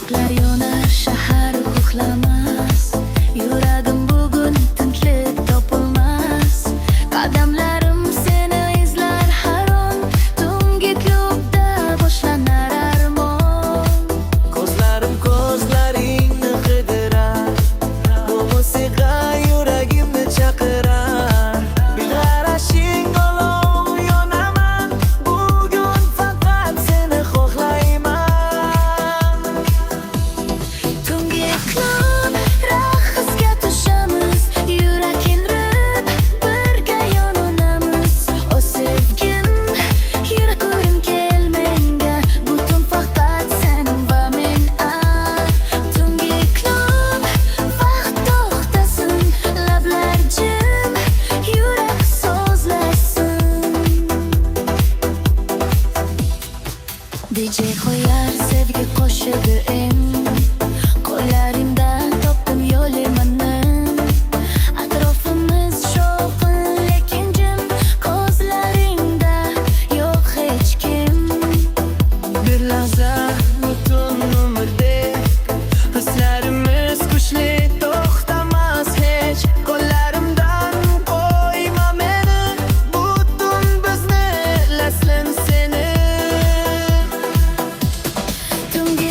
Eshiklar yonar, shahar uxlamas. Yuragim bugun tinchlik topilmas. Qadamlarim seni izlar har on. Tungi klubda boshlanar armon. Ko'zlarim ko'zlaringni qidirar, bu musiqa yuragimni chaqirar. Bir qarashing olov yonaman, bugun faqat seni xohlayman. Tungi klub raqsga tushamiz, yurak inrib birga yonunamiz. O sevgim, yura ko'rim kel menga, butun faqat sen va men. Tungi klub vaqt to'xtasin, lablar jim, yurak so'zlasin. DJ qo'yar sevgi qo'shig'i qo'llaringda topdim yo'limni. Atrofimiz shovqin, lekin jim, ko'zlaringda yo'q hech kim. Bir lahza butun umrdek, hislarimiz kuchli to'xtamas hech. Qo'llarimdan qo'yma meni, butun bizni eslasin seni. Tungi